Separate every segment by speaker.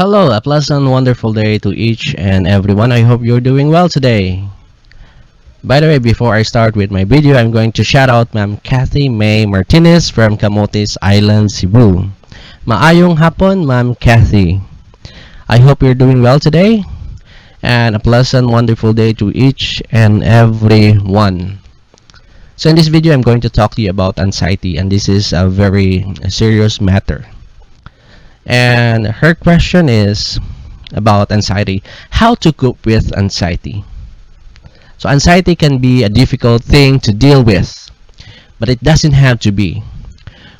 Speaker 1: Hello, a pleasant, wonderful day to each and everyone. I hope you're doing well today. By the way, before I start with my video, I'm going to shout out Ma'am Kathy May Martinez from Camotes Island, Cebu. Maayong hapon, Ma'am Kathy. I hope you're doing well today, and a pleasant, wonderful day to each and everyone. So in this video, I'm going to talk to you about anxiety, and this is a very serious matter. And her question is about anxiety. How to cope with anxiety? So anxiety can be a difficult thing to deal with, but it doesn't have to be.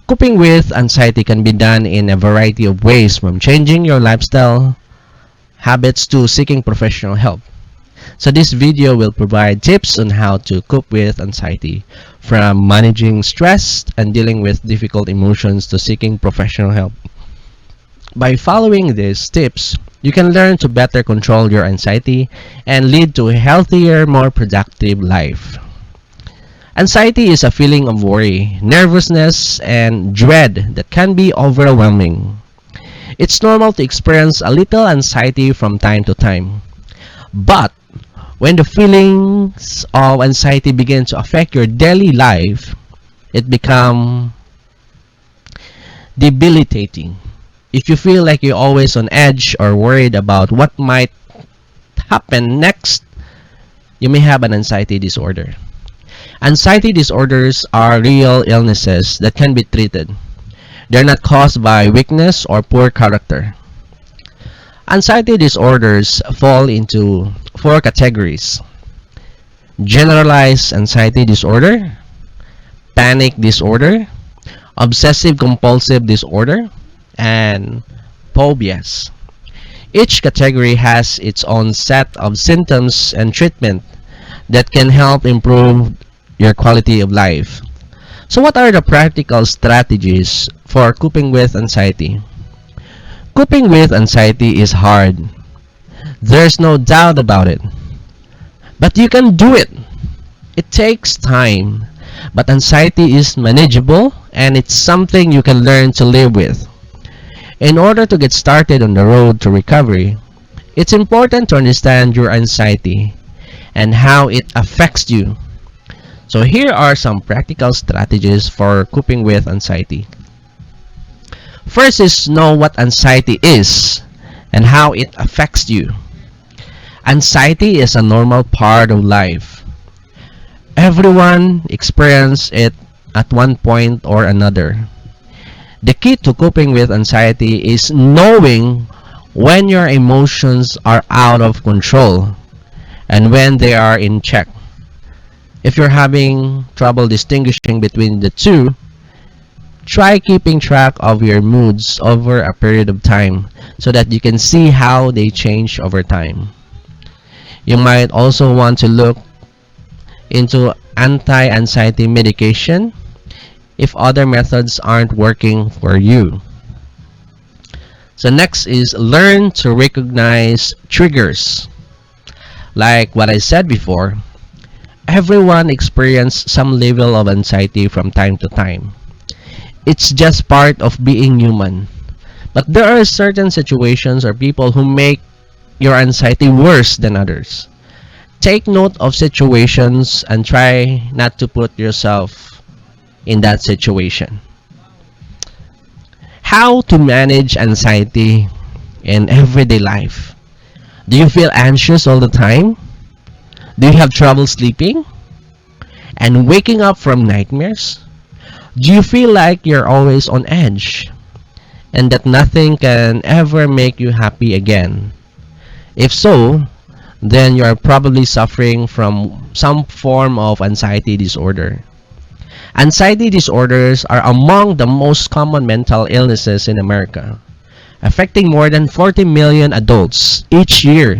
Speaker 1: Coping with anxiety can be done in a variety of ways, from changing your lifestyle habits to seeking professional help. So this video will provide tips on how to cope with anxiety, from managing stress and dealing with difficult emotions to seeking professional help. By following these tips, you can learn to better control your anxiety and lead to a healthier, more productive life. Anxiety is a feeling of worry, nervousness, and dread that can be overwhelming. It's normal to experience a little anxiety from time to time. But when the feelings of anxiety begin to affect your daily life, it becomes debilitating. If you feel like you're always on edge or worried about what might happen next, you may have an anxiety disorder. Anxiety disorders are real illnesses that can be treated. They're not caused by weakness or poor character. Anxiety disorders fall into four categories: generalized anxiety disorder, panic disorder, obsessive compulsive disorder, and phobias. Each category has its own set of symptoms and treatment that can help improve your quality of life. So what are the practical strategies for coping with anxiety? Coping with anxiety is hard. There's no doubt about it. But you can do it. It takes time, but anxiety is manageable and it's something you can learn to live with. In order to get started on the road to recovery, it's important to understand your anxiety and how it affects you. So here are some practical strategies for coping with anxiety. First is know what anxiety is and how it affects you. Anxiety is a normal part of life. Everyone experiences it at one point or another. The key to coping with anxiety is knowing when your emotions are out of control and when they are in check. If you're having trouble distinguishing between the two, try keeping track of your moods over a period of time so that you can see how they change over time. You might also want to look into anti-anxiety medication if other methods aren't working for you. So next is learn to recognize triggers. Like what I said before, everyone experiences some level of anxiety from time to time. It's just part of being human. But there are certain situations or people who make your anxiety worse than others. Take note of situations and try not to put yourself in that situation. How to manage anxiety in everyday life? Do you feel anxious all the time? Do you have trouble sleeping and waking up from nightmares? Do you feel like you're always on edge and that nothing can ever make you happy again? If so, then you are probably suffering from some form of anxiety disorder. Anxiety disorders are among the most common mental illnesses in America, affecting more than 40 million adults each year.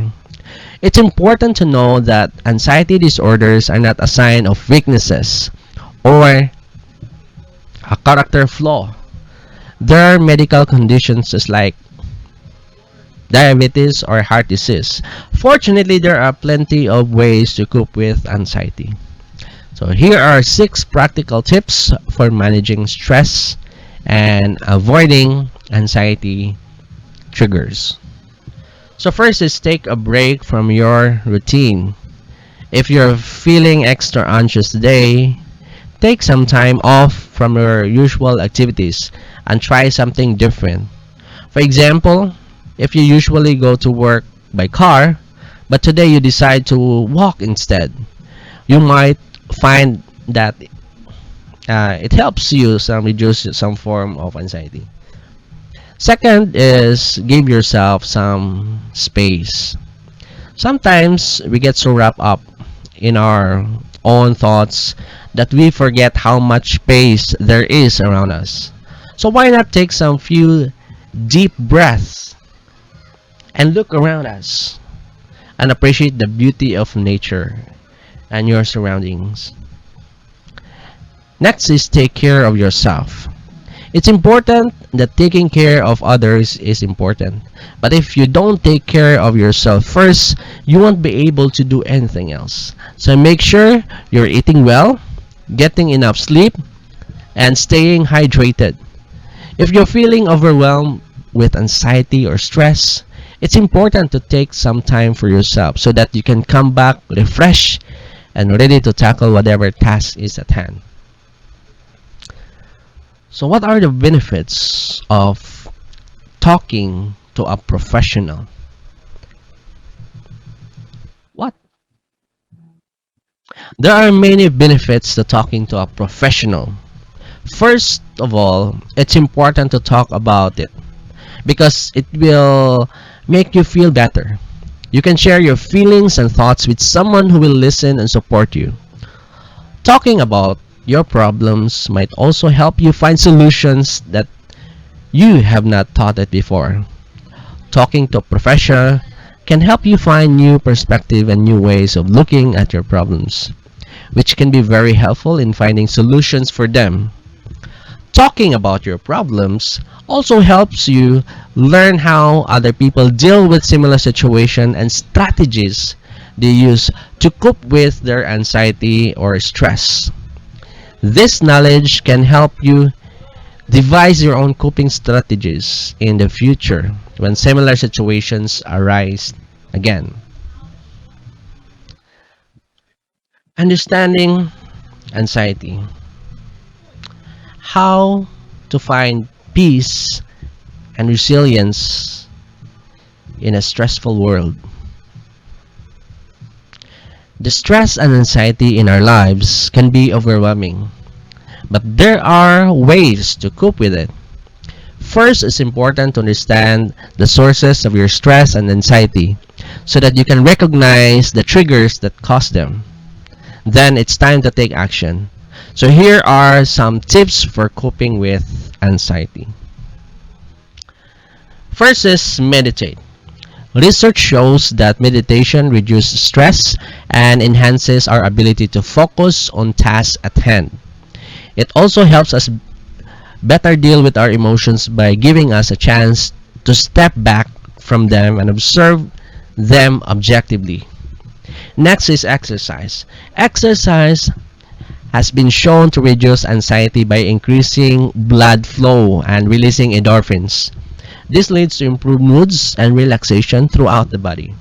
Speaker 1: It's important to know that anxiety disorders are not a sign of weaknesses or a character flaw. There are medical conditions just like diabetes or heart disease. Fortunately, there are plenty of ways to cope with anxiety. So here are 6 practical tips for managing stress and avoiding anxiety triggers. So first is take a break from your routine. If you're feeling extra anxious today, take some time off from your usual activities and try something different. For example, if you usually go to work by car, but today you decide to walk instead, you might find that it helps you some reduce some form of anxiety. Second is give yourself some space. Sometimes we get so wrapped up in our own thoughts that we forget how much space there is around us. So why not take some few deep breaths and look around us and appreciate the beauty of nature and your surroundings. Next is take care of yourself. It's important that taking care of others is important. But if you don't take care of yourself first, you won't be able to do anything else. So make sure you're eating well, getting enough sleep, and staying hydrated. If you're feeling overwhelmed with anxiety or stress, it's important to take some time for yourself so that you can come back refreshed and ready to tackle whatever task is at hand. So, what are the benefits of talking to a professional? What? There are many benefits to talking to a professional. First of all, it's important to talk about it because it will make you feel better. You can share your feelings and thoughts with someone who will listen and support you. Talking about your problems might also help you find solutions that you have not thought it before. Talking to a professional can help you find new perspective and new ways of looking at your problems, which can be very helpful in finding solutions for them. Talking about your problems also helps you learn how other people deal with similar situations and strategies they use to cope with their anxiety or stress. This knowledge can help you devise your own coping strategies in the future when similar situations arise again. Understanding anxiety. How to find peace and resilience in a stressful world. The stress and anxiety in our lives can be overwhelming, but there are ways to cope with it. First, it's important to understand the sources of your stress and anxiety so that you can recognize the triggers that cause them. Then it's time to take action. So here are some tips for coping with anxiety. First is meditate. Research shows that meditation reduces stress and enhances our ability to focus on tasks at hand. It also helps us better deal with our emotions by giving us a chance to step back from them and observe them objectively. Next is exercise. Exercise has been shown to reduce anxiety by increasing blood flow and releasing endorphins. This leads to improved moods and relaxation throughout the body.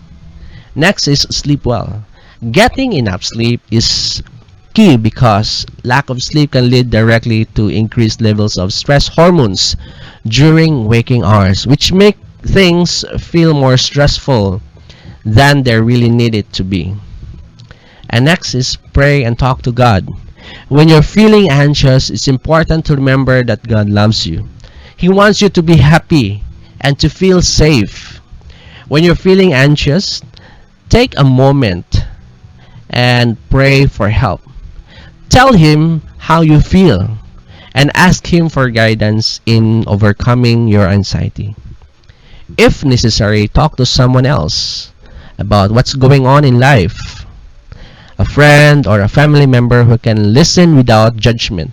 Speaker 1: Next is sleep well. Getting enough sleep is key because lack of sleep can lead directly to increased levels of stress hormones during waking hours, which make things feel more stressful than they really needed to be. And next is pray and talk to God. When you're feeling anxious, it's important to remember that God loves you. He wants you to be happy and to feel safe. When you're feeling anxious, take a moment and pray for help. Tell Him how you feel and ask Him for guidance in overcoming your anxiety. If necessary, talk to someone else about what's going on in life, a friend or a family member who can listen without judgment.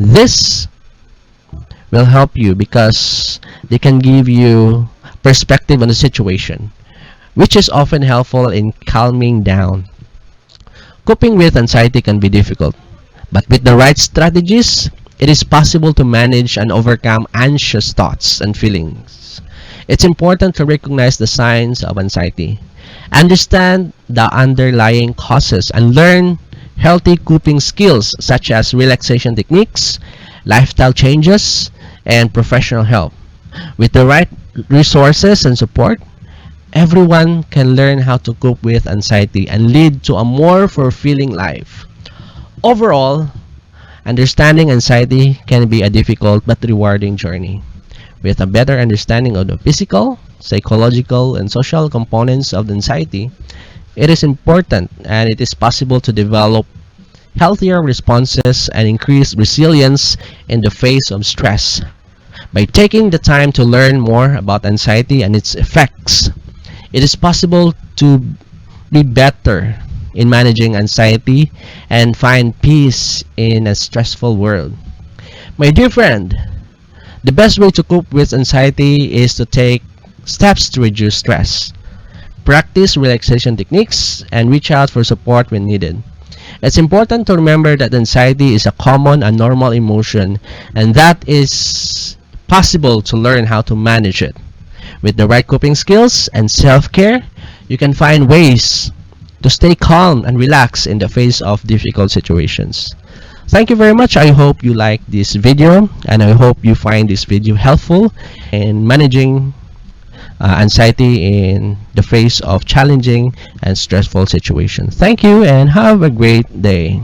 Speaker 1: This will help you because they can give you perspective on the situation, which is often helpful in calming down. Coping with anxiety can be difficult, but with the right strategies, it is possible to manage and overcome anxious thoughts and feelings. It's important to recognize the signs of anxiety, understand the underlying causes, and learn healthy coping skills such as relaxation techniques, lifestyle changes, and professional help. With the right resources and support, everyone can learn how to cope with anxiety and lead to a more fulfilling life. Overall, understanding anxiety can be a difficult but rewarding journey. With a better understanding of the physical, psychological, and social components of anxiety, it is important and it is possible to develop healthier responses and increase resilience in the face of stress. By taking the time to learn more about anxiety and its effects, it is possible to be better in managing anxiety and find peace in a stressful world. My dear friend, the best way to cope with anxiety is to take steps to reduce stress, practice relaxation techniques, and reach out for support when needed. It's important to remember that anxiety is a common and normal emotion, and that is possible to learn how to manage it. With the right coping skills and self-care, you can find ways to stay calm and relaxed in the face of difficult situations. Thank you very much. I hope you like this video, and I hope you find this video helpful in managing anxiety in the face of challenging and stressful situations. Thank you and have a great day.